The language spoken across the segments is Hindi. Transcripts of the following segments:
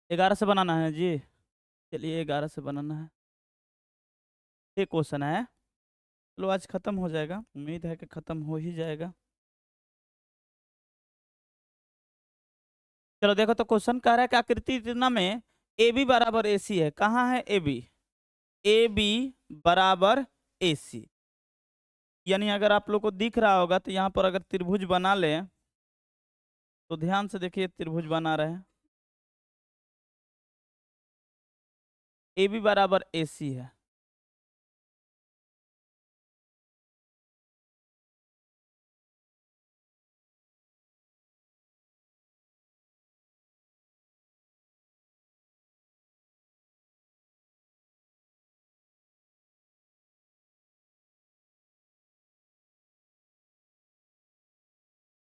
11 से बनाना है जी। चलिए 11 से बनाना है। ये क्वेश्चन है। चलो आज खत्म हो जाएगा, उम्मीद है कि खत्म हो ही जाएगा। चलो देखो तो क्वेश्चन कह रहा है कि आकृति चिन्ह में ए बी बराबर ए सी है। कहाँ है ए बी? ए बी बराबर ए सी, यानी अगर आप लोग को दिख रहा होगा तो यहाँ पर अगर त्रिभुज बना ले तो ध्यान से देखिए, त्रिभुज बना रहे हैं। ए बी बराबर ए सी है।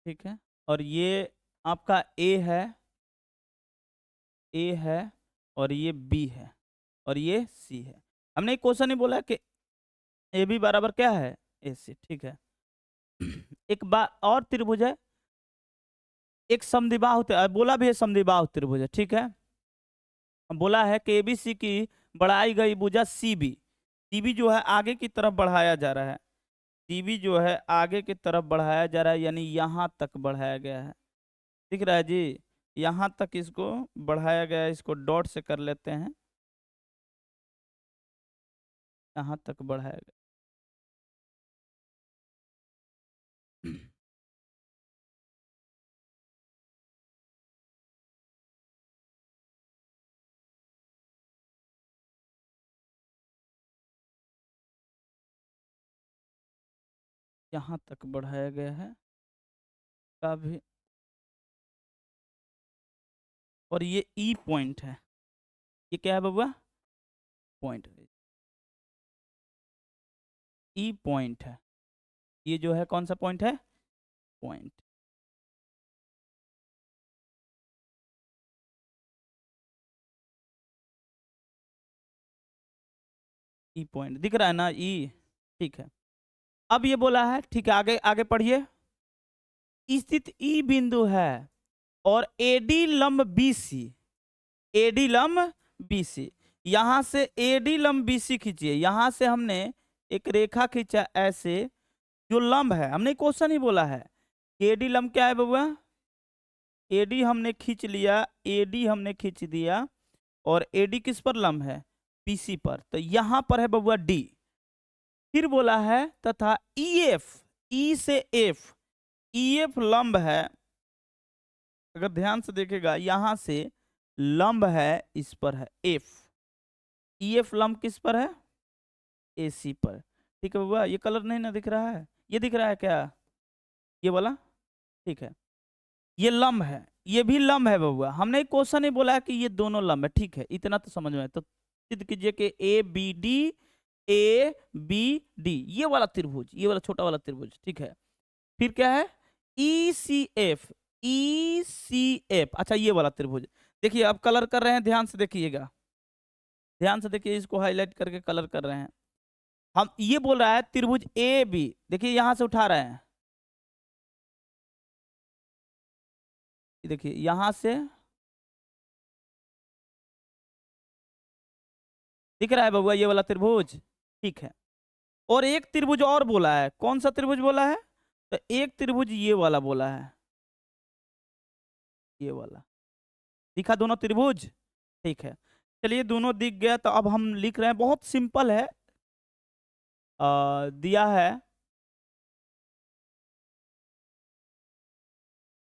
ठीक है, और ये आपका ए है, ए है, और ये बी है, और ये सी है। हमने एक क्वेश्चन ही बोला कि ए बी बराबर क्या है? ए सी। ठीक है। एक बार और त्रिभुज है, एक समद्विबाहु बोला भी है, समद्विबाहु त्रिभुज है। ठीक है, बोला है कि एबीसी की बढ़ाई गई भुजा सीबी, सीबी जो है आगे की तरफ बढ़ाया जा रहा है, सीबी जो है आगे की तरफ बढ़ाया जा रहा है, यानी यहाँ तक बढ़ाया गया है। दिख रहा है जी? यहाँ तक इसको बढ़ाया गया है, इसको डॉट से कर लेते हैं। यहाँ तक बढ़ाया गया, यहाँ तक बढ़ाया गया है का भी। और ये ई पॉइंट है, ये क्या है बबुआ? पॉइंट, ई पॉइंट है। ये जो है कौन सा पॉइंट है? पॉइंट। ई पॉइंट दिख रहा है ना? ई। ठीक है, अब ये बोला है, ठीक है, आगे आगे पढ़िए। स्थित ई बिंदु है और एडी लंब बीसी, एडी लंब बीसी, यहां से एडी लंब बीसी खींचिए। यहां से हमने एक रेखा खींचा ऐसे, जो लंब है। हमने क्वेश्चन ही बोला है एडी लंब क्या है बबुआ? एडी हमने खींच लिया, एडी हमने खींच दिया, और एडी किस पर लंब है? बीसी पर। तो यहां पर है बबुआ डी। फिर बोला है तथा ई एफ, ई से एफ, ई एफ लंब है। अगर ध्यान से देखेगा, यहां से लंब है, इस पर है एफ। ई एफ लंब किस पर है? ए सी पर। ठीक है बबुआ, ये कलर नहीं ना दिख रहा है? ये दिख रहा है क्या? ये वाला? ठीक है, ये लंब है, ये भी लंब है बबुआ। हमने एक क्वेश्चन ही बोला है कि ये दोनों लंब है। ठीक है, इतना तो समझ में है। तो सिद्ध कीजिए कि A B D, A B D, ये वाला त्रिभुज, ये वाला छोटा वाला त्रिभुज। ठीक है, फिर क्या है? ई सी एफ, ई सी एफ। अच्छा, ये वाला त्रिभुज देखिए, अब कलर कर रहे हैं, ध्यान से देखिएगा, ध्यान से देखिए, इसको हाईलाइट करके कलर कर रहे हैं हम। ये बोल रहा है त्रिभुज ए बी, देखिए यहां से उठा रहे हैं, देखिए यहां से दिख रहा है बबुआ, ये वाला त्रिभुज। ठीक है, और एक त्रिभुज और बोला है। कौन सा त्रिभुज बोला है? तो एक त्रिभुज ये वाला बोला है, ये वाला। दिखा दोनों त्रिभुज? ठीक है, चलिए दोनों दिख गया। तो अब हम लिख रहे हैं, बहुत सिंपल है। दिया है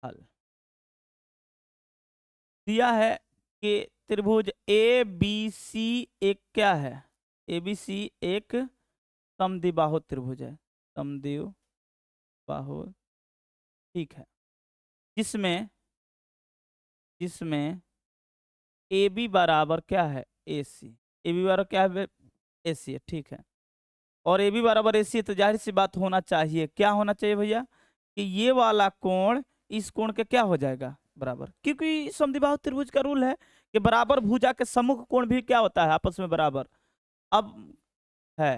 हल, दिया है कि त्रिभुज ए बी सी एक क्या है? ए बी सी एक समद्विबाहु त्रिभुज है, समद्विबाहु। ठीक है, जिसमें जिसमें ए बी बराबर क्या है? ए सी। ए बी बराबर क्या है? ए सी है। ठीक है, और ए बी बराबर ए सी है, तो जाहिर सी बात होना चाहिए, क्या होना चाहिए भैया? कि ये वाला कोण इस कोण के क्या हो जाएगा? बराबर। क्योंकि समद्विबाहु त्रिभुज का रूल है कि बराबर भुजा के सम्मुख कोण भी क्या होता है? आपस में बराबर। अब है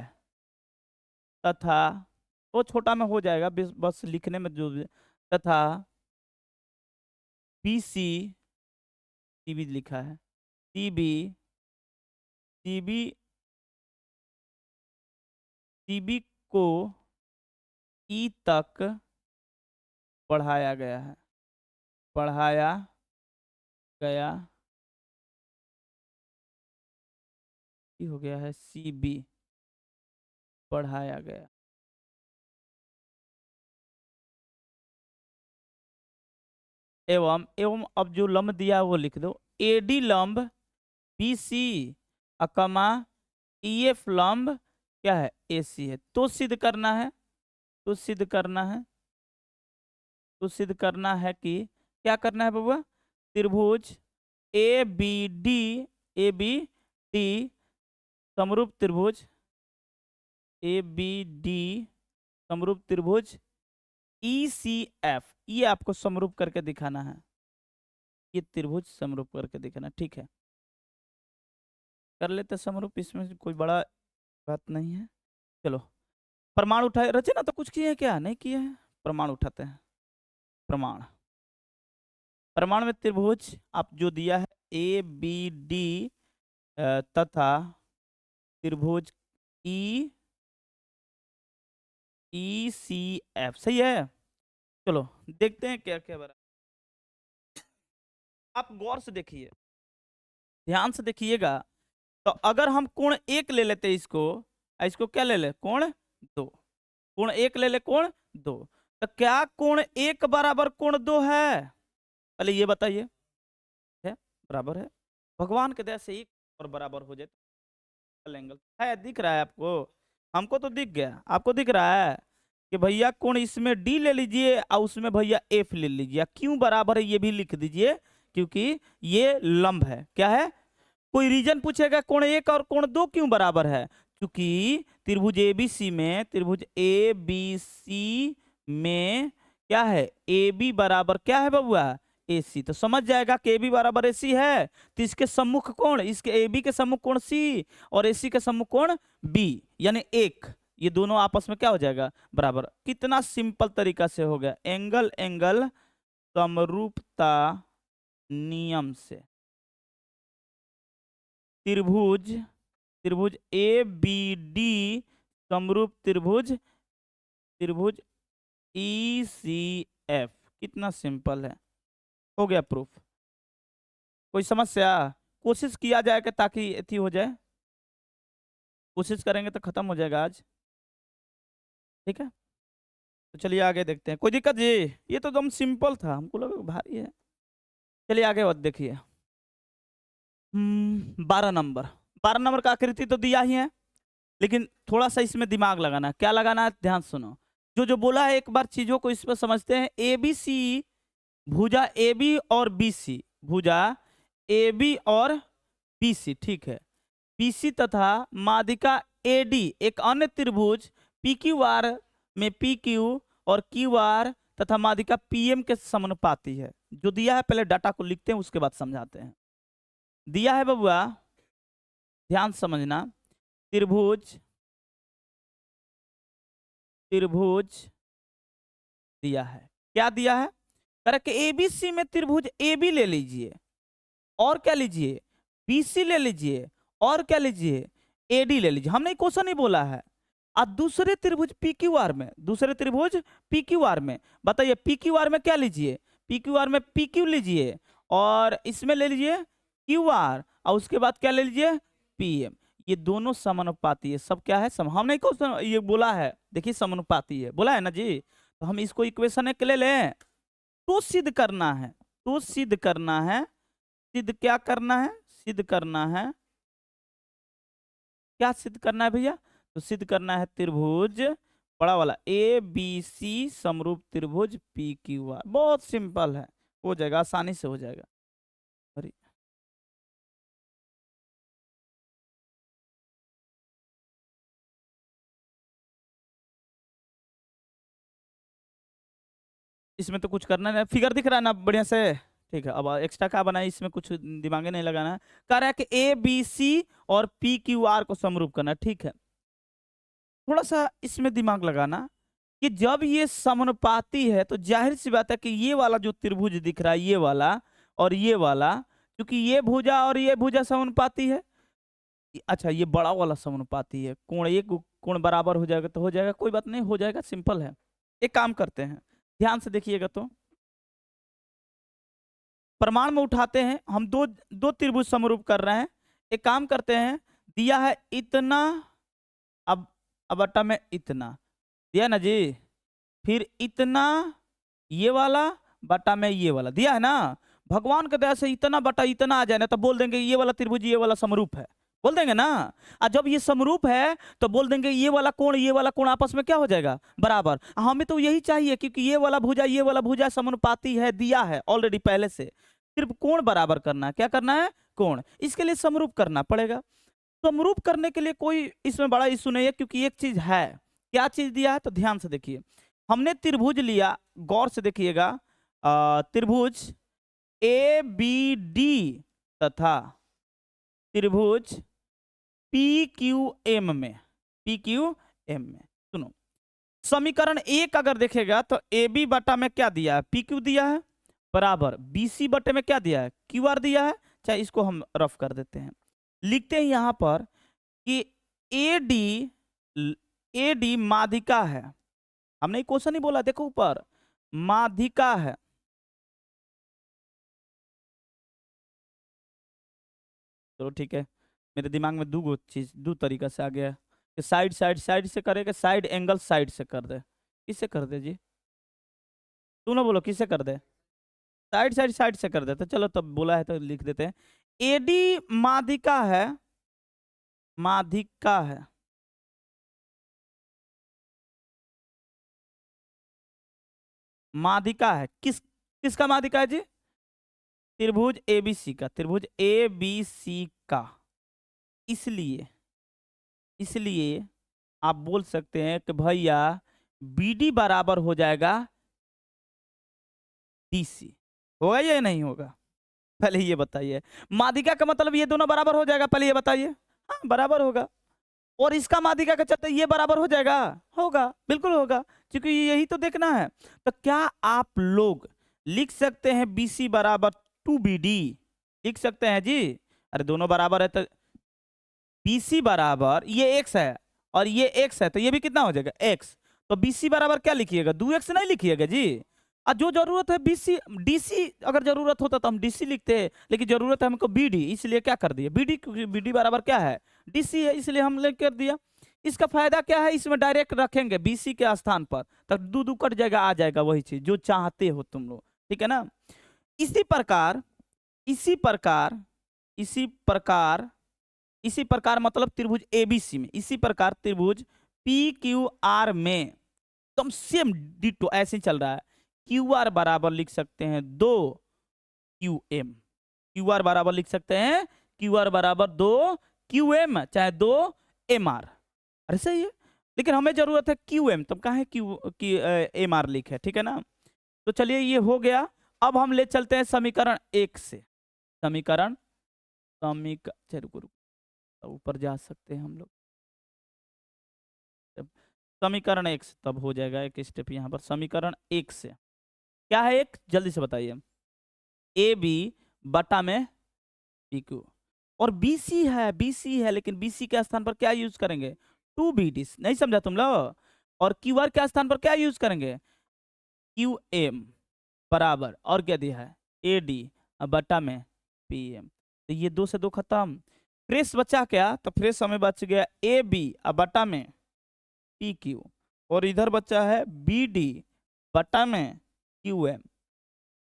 तथा, वो छोटा में हो जाएगा, बस लिखने में जो तथा बी सी, सी भी लिखा है, सीबी सीबी सीबी को ई तक बढ़ाया गया है, बढ़ाया गया, ये हो गया है सीबी, बढ़ाया गया। एवं एवं अब जो लंब दिया है वो लिख दो, एडी लंब बीसी अकमा ईएफ लंब क्या है, एसी है। तो सिद्ध करना है, तो सिद्ध करना है, तो सिद्ध करना है कि क्या करना है बाबा, त्रिभुज ए बी डी समरूप त्रिभुज ए बी डी समरूप त्रिभुज ई सी एफ, ये आपको समरूप करके दिखाना है, ये त्रिभुज समरूप करके दिखाना, ठीक है। कर लेते समरूप, इसमें कोई बड़ा बात नहीं है। चलो प्रमाण उठाए, रचना तो कुछ किए हैं क्या, नहीं किए हैं, प्रमाण उठाते हैं। प्रमाण, प्रमाण में त्रिभुज आप जो दिया है ए बी डी तथा त्रिभुज ई सी एफ, सही है। चलो देखते हैं क्या क्या बरा, आप गौर से देखिए, ध्यान से देखिएगा। तो अगर हम कोण एक ले लेते इसको, इसको क्या ले ले, कोण दो, कोण एक ले ले, कोण दो, तो क्या कोण एक बराबर कोण दो है, पहले ये बताइए, है बराबर है, भगवान के दया से एक और बराबर हो जाए तो एंगल है, दिख रहा है आपको, हमको तो दिख गया, आपको दिख रहा है कि भैया कोण इसमें डी ले लीजिए और उसमें भैया एफ ले लीजिए, क्यों बराबर है ये भी लिख दीजिए, क्योंकि ये लंब है, क्या है। कोई रीजन पूछेगा कोण एक और कोण दो क्यों बराबर है, क्योंकि त्रिभुज एबीसी में, त्रिभुज एबीसी में क्या है, ए बी बराबर क्या है बबुआ, AC, तो समझ जाएगा कि AB बराबर AC है, तो इसके सम्मुख कोण, इसके AB के सम्मुख कोण C और AC के सम्मुख कोण B, यानी एक, ये दोनों आपस में क्या हो जाएगा, बराबर। कितना सिंपल तरीका से हो गया, एंगल एंगल समरूपता नियम से त्रिभुज त्रिभुज ABD समरूप त्रिभुज त्रिभुज ECF, कितना सिंपल है, हो गया प्रूफ। कोई समस्या, कोशिश किया जाएगा ताकि एथी हो जाए, कोशिश करेंगे तो खत्म हो जाएगा आज, ठीक है। तो चलिए आगे देखते हैं, कोई दिक्कत जी, ये तो एकदम सिंपल था, हमको लगा भारी है। चलिए आगे बात देखिए, 12 नंबर, 12 नंबर का आकृति तो दिया ही है, लेकिन थोड़ा सा इसमें दिमाग लगाना, क्या लगाना है, ध्यान सुनो, जो जो बोला है एक बार चीजों को इस पर समझते हैं। ABC भुजा AB और BC, भुजा AB और BC, ठीक है। BC तथा माध्यिका AD एक अन्य त्रिभुज PQR में PQ और QR तथा माध्यिका PM के समानुपाती है। जो दिया है पहले डाटा को लिखते हैं, उसके बाद समझाते हैं। दिया है बबुआ, ध्यान समझना, त्रिभुज त्रिभुज दिया है, क्या दिया है, कह कि ABC में त्रिभुज AB ले लीजिए और क्या लीजिए, BC ले लीजिए और क्या लीजिए, AD ले लीजिए, हमने क्वेश्चन नहीं बोला है। अब दूसरे त्रिभुज PQR में, दूसरे त्रिभुज PQR में बताइए, PQR में क्या लीजिए, PQR में PQ लीजिए और इसमें ले लीजिए QR और उसके बाद क्या ले लीजिए PM, ये दोनों समानुपाती है, सब क्या है हमने क्वेश्चन ये बोला है, देखिए समानुपाती है बोला है ना जी, तो हम इसको इक्वेशन एक ले लें, तो सिद्ध करना है, तो सिद्ध करना है, सिद्ध क्या करना है, सिद्ध करना है, क्या सिद्ध करना है भैया, तो सिद्ध करना है त्रिभुज बड़ा वाला ABC समरूप त्रिभुज PQR, बहुत सिंपल है, हो जाएगा, आसानी से हो जाएगा। अरे इसमें तो कुछ करना नहीं, फिगर दिख रहा है ना बढ़िया से, ठीक है। अब एक्स्ट्रा क्या बनाए, इसमें कुछ दिमागे नहीं लगाना है, कह रहा है कि ABC और PQR को समरूप करना, ठीक है। थोड़ा सा इसमें दिमाग लगाना कि जब ये समानुपाती है तो जाहिर सी बात है कि ये वाला जो त्रिभुज दिख रहा है, ये वाला और ये वाला क्योंकि ये भुजा और ये भुजा समानुपाती है। अच्छा, ये बड़ा वाला समानुपाती है, कोण एक कोण बराबर हो जाएगा तो हो जाएगा, कोई बात नहीं, हो जाएगा, सिंपल है। एक काम करते हैं, ध्यान से देखिएगा तो प्रमाण में उठाते हैं हम, दो दो त्रिभुज समरूप कर रहे हैं। एक काम करते हैं, दिया है इतना, अब बट्टा में इतना दिया ना जी, फिर इतना ये वाला बट्टा में ये वाला दिया है ना। भगवान के दया से इतना बटा इतना आ जाए ना तो बोल देंगे ये वाला त्रिभुज ये वाला समरूप है, बोल देंगे ना। और जब ये समरूप है तो बोल देंगे ये वाला कोण आपस में क्या हो जाएगा, बराबर। हमें तो यही चाहिए, क्योंकि ये वाला भुजा समानुपाती है, दिया है ऑलरेडी पहले से, सिर्फ कोण बराबर करना है। क्या करना है, कोण। इसके लिए समरूप करना पड़ेगा। समरूप करने के लिए कोई इसमें बड़ा इशू नहीं है, क्योंकि एक चीज है। क्या चीज दिया है तो ध्यान से देखिए, हमने त्रिभुज लिया, गौर से देखिएगा, त्रिभुज ए बी डी तथा त्रिभुज पी क्यू एम में, सुनो, समीकरण एक अगर देखेगा तो ए बी बटा में क्या दिया है, पी क्यू दिया है, बराबर बी सी बटे में क्या दिया है, क्यू आर दिया है। चाहे इसको हम रफ कर देते हैं, लिखते हैं यहां पर कि ए डी माध्यिका है। हमने क्वेश्चन ही बोला, देखो ऊपर माध्यिका है। चलो ठीक है, मेरे दिमाग में दो चीज दो तरीका से आ गया है कि साइड से करेगा, साइड एंगल साइड से कर दे। किससे कर दे जी, तू ना बोलो किससे कर दे, साइड से कर दे। तो चलो तब बोला है तो लिख देते हैं, एडी माध्यिका है, माध्यिका है। माध्यिका है किसका माध्यिका है जी, त्रिभुज एबीसी का, त्रिभुज एबीसी का। इसलिए आप बोल सकते हैं कि भैया बीडी बराबर हो जाएगा डीसी। होगा या नहीं होगा, पहले ये बताइए। माध्यिका का मतलब ये दोनों बराबर हो जाएगा, पहले ये बताइए। हाँ बराबर होगा। और इसका माध्यिका का चलते ये बराबर हो जाएगा, होगा, बिल्कुल होगा, क्योंकि यही तो देखना है। तो क्या आप लोग लिख सकते हैं बीसी बराबर 2BD, लिख सकते हैं जी। अरे दोनों बराबर है तो बीसी बराबर ये x है और ये x है, तो ये भी कितना हो जाएगा x। तो बीसी बराबर क्या लिखिएगा, 2x नहीं लिखिएगा जी। और जो जरूरत है बीसी डीसी, अगर जरूरत होता तो हम डीसी लिखते हैं, लेकिन जरूरत है हमको बीडी, इसलिए क्या कर दिया बीडी, क्योंकि बीडी बराबर क्या है, डीसी है, इसलिए हम लिख कर दिया। इसका फायदा क्या है, इसमें डायरेक्ट रखेंगे बीसी के स्थान पर, तब दो कट जाएगा, आ जाएगा वही चीज जो चाहते हो तुम लोग, ठीक है ना। इसी प्रकार मतलब त्रिभुज एबीसी में, इसी प्रकार त्रिभुज पी क्यू आर में एकदम सेम डिटो ऐसे ही चल रहा है। क्यू आर बराबर लिख सकते हैं 2 QM, क्यू आर बराबर लिख सकते हैं, क्यू आर बराबर 2 QM चाहे 2 MR। अरे सही है, लेकिन हमें जरूरत है QM, तब कहाँ है MR लिखे, ठीक है ना। तो चलिए ये हो गया। अब हम ले चलते हैं समीकरण 1 से, समीकरण ऊपर जा सकते हैं हम लोग, समीकरण 1 से तब हो जाएगा एक स्टेप यहाँ पर। समीकरण 1 से क्या है, एक जल्दी से बताइए, ए बी बटा में पी क्यू, और बीसी है, लेकिन बीसी के स्थान पर क्या यूज करेंगे, 2BD, नहीं समझा तुम लोग। और क्यू आर के स्थान पर क्या यूज करेंगे, QM बराबर, और क्या दिया है, AD बटा में PM। तो ये 2 से 2 खत्म, फ्रेश बचा क्या, तो फ्रेश हमें बच गया AB बटा में PQ, और इधर बचा है BD बटा में QM,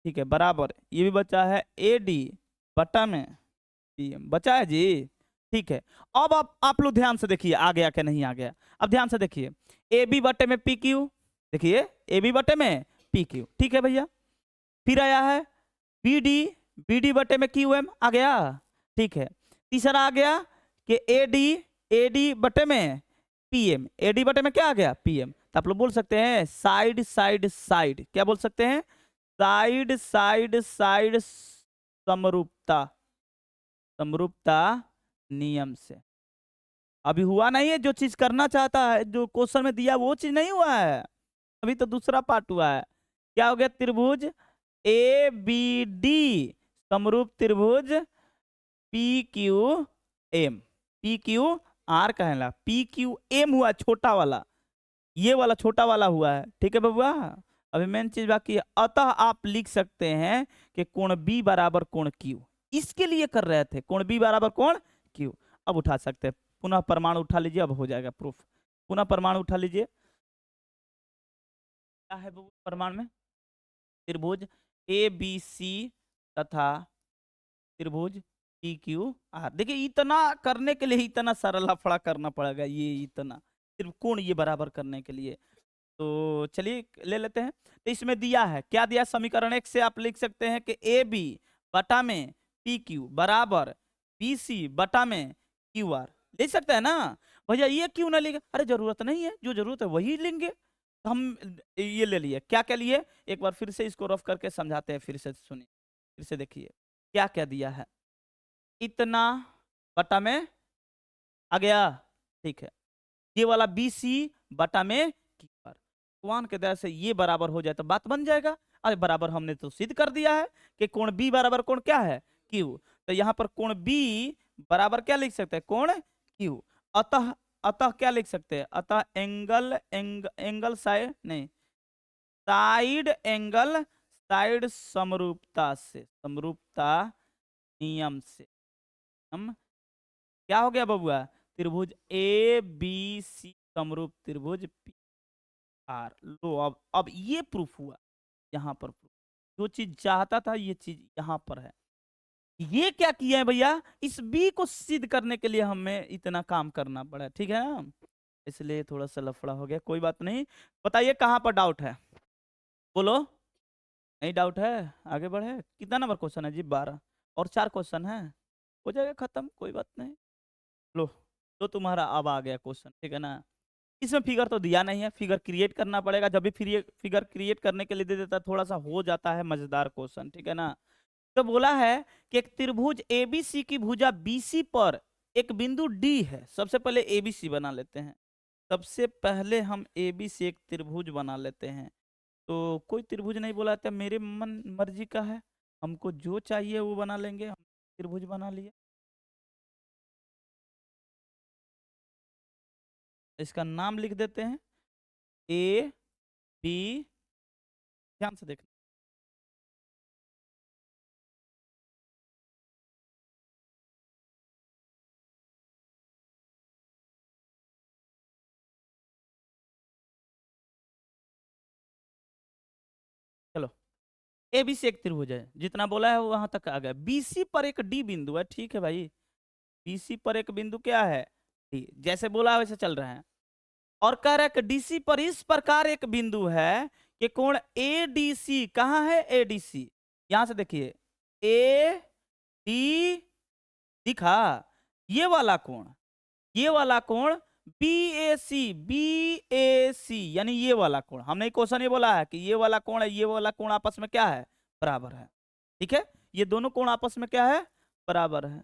ठीक है, बराबर ये भी बचा है AD बटा में PM, बचा है जी, ठीक है। अब आप लोग ध्यान से देखिए आ गया क्या नहीं आ गया। अब ध्यान से देखिए, AB बटे में PQ, देखिए AB बटे में PQ, ठीक है भैया। फिर आया है BD बटे में QM, आ गया, ठीक है। तीसरा आ गया कि AD बटे में PM, AD बटे में क्या आ गया, PM। तो आप लोग बोल सकते हैं साइड, क्या बोल सकते हैं, साइड समरूपता नियम से। अभी हुआ नहीं है, जो चीज करना चाहता है, जो क्वेश्चन में दिया वो चीज नहीं हुआ है, अभी तो दूसरा पार्ट हुआ है। क्या हो गया, त्रिभुज ABD समरूप त्रिभुज P Q M, P Q R कहला, पी क्यू एम हुआ छोटा वाला, ये वाला छोटा वाला हुआ है, ठीक है बबुआ। अभी मेन चीज बाकी है, अतः आप लिख सकते हैं कि कोण बी बराबर कोण क्यू, इसके लिए कर रहे थे, कोण बी बराबर कोण क्यू। अब उठा सकते हैं, पुनः परमाणु उठा लीजिए, अब हो जाएगा प्रूफ। पुनः परमाणु उठा लीजिए, क्या है बबुआ परमाणु में, त्रिभुज ए बी सी तथा त्रिभुज पी क्यू आर। देखिए इतना करने के लिए इतना सारा लफड़ा करना पड़ेगा, ये इतना सिर्फ कोण ये बराबर करने के लिए। तो चलिए ले लेते हैं। तो इसमें दिया है, क्या दिया, समीकरण एक से आप लिख सकते हैं कि ए बी बटा में पी क्यू बराबर बी सी बटा में क्यू आर। ले सकते हैं ना भैया, ये क्यों ना लिखे, अरे जरूरत नहीं है, जो जरूरत है वही लेंगे। तो हम ये ले लिए, क्या क्या लिए, एक बार फिर से इसको रफ करके समझाते हैं, फिर से सुनिए, फिर से देखिए क्या क्या दिया है। इतना बटा में आ गया, ठीक है, ये वाला बी सी बटा में क्यू आर, भगवान के दया से ये बराबर हो जाए तो बात बन जाएगा। अरे बराबर हमने तो सिद्ध कर दिया है कि कोण बी बराबर कोण क्या है क्यू, तो यहाँ पर कोण बी बराबर क्या लिख सकते हैं, कोण क्यू। अतः अतः क्या लिख सकते हैं, अतः एंगल साइड नहीं, साइड एंगल, साइड समरूपता से, समरूपता नियम से हम क्या हो गया बबुआ, त्रिभुज ए बी सी समरूप त्रिभुज पी आर। लो अब ये प्रूफ हुआ, यहाँ पर प्रूफ, जो चीज चाहता था ये चीज यहाँ पर है। ये क्या किया है भैया, इस बी को सिद्ध करने के लिए हमें इतना काम करना पड़ा, ठीक है ना, इसलिए थोड़ा सा लफड़ा हो गया, कोई बात नहीं। बताइए कहाँ पर डाउट है, बोलो, नहीं डाउट है, आगे बढ़े। कितना नंबर क्वेश्चन है जी, 12, और 4 क्वेश्चन है, हो जाएगा खत्म, कोई बात नहीं। लो तो तुम्हारा अब आ गया क्वेश्चन, ठीक है ना। इसमें फिगर तो दिया नहीं है, फिगर क्रिएट करना पड़ेगा, जब भी फिगर क्रिएट करने के लिए दे देता है थोड़ा सा हो जाता है मजेदार क्वेश्चन, ठीक है ना। तो बोला है कि एक त्रिभुज एबीसी की भुजा बीसी पर एक बिंदु डी है। सबसे पहले एबीसी बना लेते हैं, सबसे पहले हम एबीसी एक त्रिभुज बना लेते हैं। तो कोई त्रिभुज नहीं बोला था, मेरे मन मर्जी का है, हमको जो चाहिए वो बना लेंगे, हम त्रिभुज बना लिए। इसका नाम लिख देते हैं ए बी, ध्यान से देखना, चलो ए बी सी एक त्रिभुज है, जितना बोला है वहां तक आ गया। बीसी पर एक डी बिंदु है, ठीक है भाई, बीसी पर एक बिंदु क्या है डी, जैसे बोला है वैसे चल रहे हैं। और कह रहा है कि डीसी पर इस प्रकार एक बिंदु है कि कोण एडीसी, कहाँ है एडीसी, यहां से देखिए ए डी, दिखा, ये वाला कोण, ये वाला कोण बी ए सी, बी ए सी यानी ये वाला कोण, हमने क्वेश्चन ये बोला है कि ये वाला कोण है, ये वाला कोण आपस में क्या है, बराबर है, ठीक है, ये दोनों कोण आपस में क्या है, बराबर है।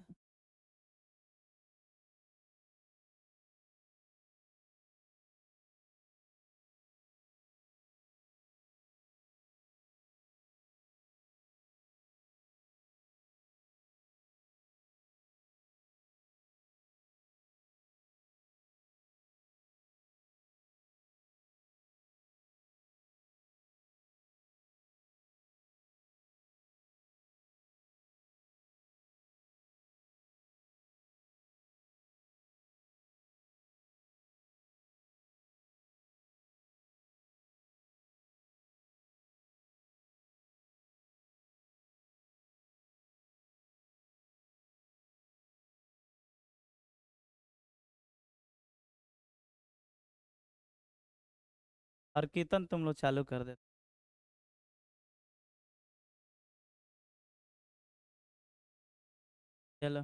और कीर्तन तुम लोग चालू कर दे, चलो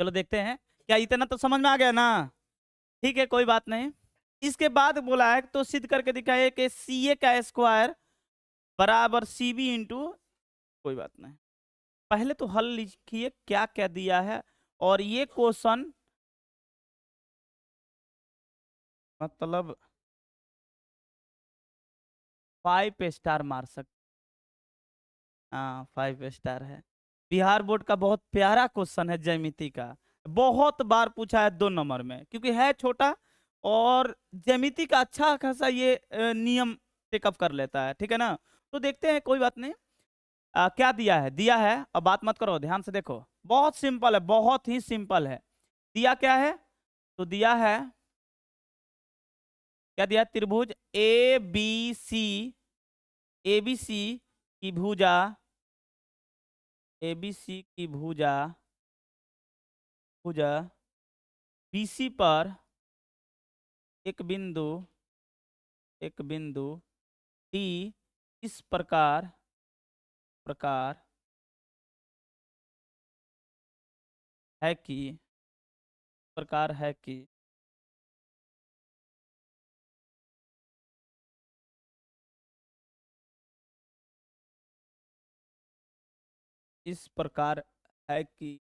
चलो देखते हैं, क्या इतना तो समझ में आ गया ना, ठीक है कोई बात नहीं। इसके बाद बोला है तो सिद्ध करके दिखाए कि सी ए का स्क्वायर बराबर सी बी इंटू, कोई बात नहीं, पहले तो हल लिखिए क्या क्या दिया है। और ये क्वेश्चन मतलब 5 स्टार मार सकते, हाँ 5 स्टार है। बिहार बोर्ड का बहुत प्यारा क्वेश्चन है ज्यामिति का, बहुत बार पूछा है 2 नंबर में, क्योंकि है छोटा और ज्यामिति का अच्छा खासा ये नियम पिकअप कर लेता है, ठीक है ना। तो देखते हैं, कोई बात नहीं। क्या दिया है, अब बात मत करो, ध्यान से देखो, बहुत सिंपल है, बहुत ही सिंपल है। दिया क्या है, तो दिया है, क्या दिया, त्रिभुज A B C, A B C की भुजा, ए बी सी की भुजा, भुजा बीसी पर एक बिंदु, एक बिंदु डी इस प्रकार, प्रकार है कि, प्रकार है कि इस प्रकार है कि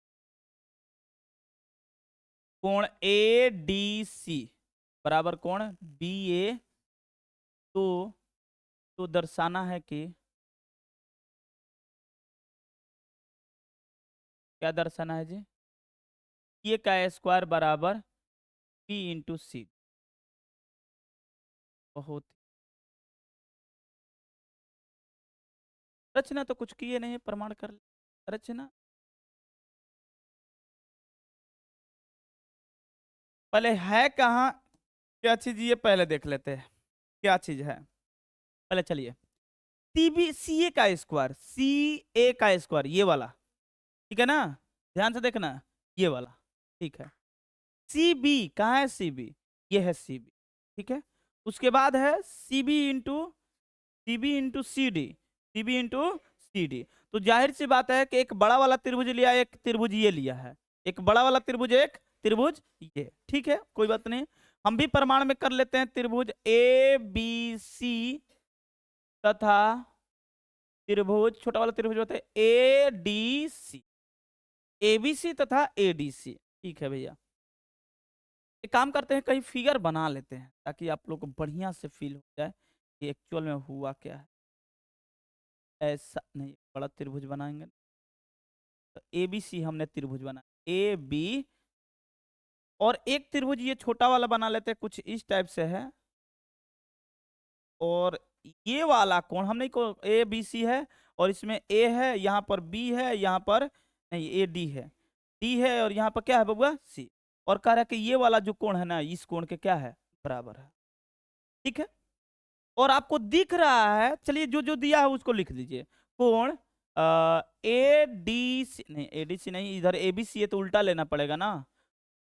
कोण ए डी सी बराबर कोण बी ए, तो दर्शाना है कि, क्या दर्शाना है जी, ए का स्क्वायर बराबर बी इंटू सी। बहुत, रचना तो कुछ किए नहीं, प्रमाण कर रचना। पहले है कहाँ, क्या चीज, ये पहले देख लेते हैं क्या चीज है। पहले चलिए, सी ए का स्क्वायर, सी ए का स्क्वायर ये वाला, ठीक है ना, ध्यान से देखना, ये वाला, ठीक है। सी बी कहाँ है, सी बी, ये है सी बी, ठीक है। उसके बाद है C B into C D, C B into C D. तो जाहिर सी बात है कि एक बड़ा वाला त्रिभुज लिया, एक त्रिभुज ये लिया है, एक बड़ा वाला त्रिभुज, एक त्रिभुज ये, ठीक है, कोई बात नहीं। हम भी प्रमाण में कर लेते हैं, त्रिभुज ए बी सी तथा त्रिभुज, छोटा वाला त्रिभुज होता है ए D C, A B C तथा ए डी सी, ठीक है भैया। एक काम करते हैं, कहीं फिगर बना लेते हैं ताकि आप लोग को बढ़िया से फील हो जाए कि एक्चुअल में हुआ क्या है। ऐसा नहीं, बड़ा त्रिभुज बनाएंगे, तो ए बी सी हमने त्रिभुज बना, ए बी, और एक त्रिभुज ये छोटा वाला बना लेते हैं, कुछ इस टाइप से है, और ये वाला कोण हमने को ए बी सी है, और इसमें ए है, यहाँ पर बी है, यहाँ पर नहीं ए डी है, डी है, और यहाँ पर क्या है बबुआ, सी। और कह रहा है कि ये वाला जो कोण है ना, इस कोण के क्या है, बराबर है, ठीक है। और आपको दिख रहा है, चलिए जो जो दिया है उसको लिख दीजिए, कोण ए डी सी, नहीं ए डी सी नहीं, इधर ए बी सी है तो उल्टा लेना पड़ेगा ना।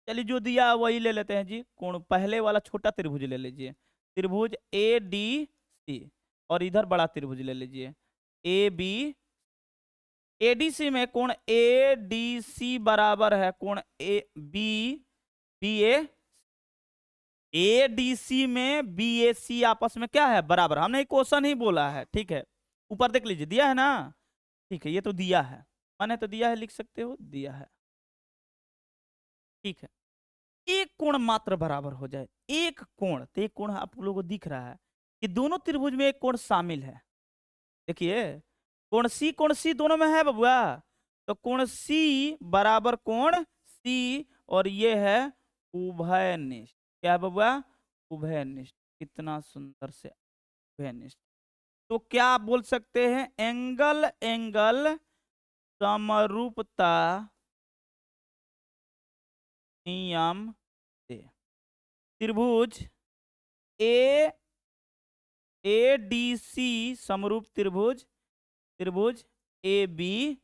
चलिए जो दिया है वही ले लेते हैं जी, कोण पहले वाला छोटा त्रिभुज ले लीजिए, त्रिभुज ए डी सी, और इधर बड़ा त्रिभुज ले लीजिए ए बी, एडीसी में कोण ए डी सी बराबर है कोण A B, B A D C में बी ए सी आपस में क्या है, बराबर। हमने क्वेश्चन ही बोला है, ठीक है, ऊपर देख लीजिए, दिया है ना, ठीक है, ये तो दिया है, मैंने तो दिया है, लिख सकते हो दिया है, ठीक है। एक कोण मात्र बराबर हो जाए, एक कोण, तो एक कोण आप लोगों को दिख रहा है कि दोनों त्रिभुज में एक कोण शामिल है, देखिए कोण सी दोनों में है बबुआ, तो कोण सी बराबर कोण सी, और ये है उभयनिष्ठ, क्या है बबुआ, उभयनिष्ठ, कितना सुंदर से उभयनिष्ठ। तो क्या आप बोल सकते हैं, एंगल एंगल समरूपता नियम से त्रिभुज ए ए डी सी समरूप त्रिभुज, त्रिभुज ए बी,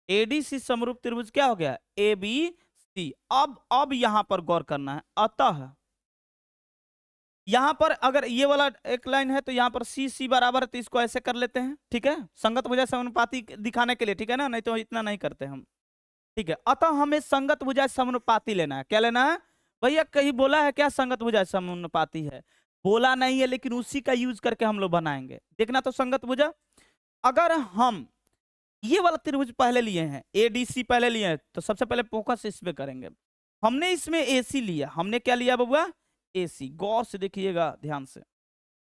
एडीसी समरूप त्रिभुज क्या हो गया, ए बी सी। अब यहां पर गौर करना है, अतः यहां पर अगर ये वाला एक लाइन है तो यहां पर सी सी बराबर है, तो इसको ऐसे कर लेते हैं, ठीक है, संगत भुजा समानुपाती दिखाने के लिए, ठीक है ना, नहीं तो इतना नहीं करते हम, ठीक है। अतः हमें संगत भुजा समानुपाती लेना है, क्या लेना है भैया, कहीं बोला है क्या संगत भुजा समानुपाती है, बोला नहीं है, लेकिन उसी का यूज करके हम लोग बनाएंगे, देखना। तो संगत भुजा, अगर हम ये वाला त्रिभुज पहले लिए हैं, एडीसी पहले लिए हैं, तो सबसे पहले फोकस इस पे करेंगे। हमने इसमें एसी लिया, हमने क्या लिया बबुआ, एसी, गौर से देखिएगा ध्यान से,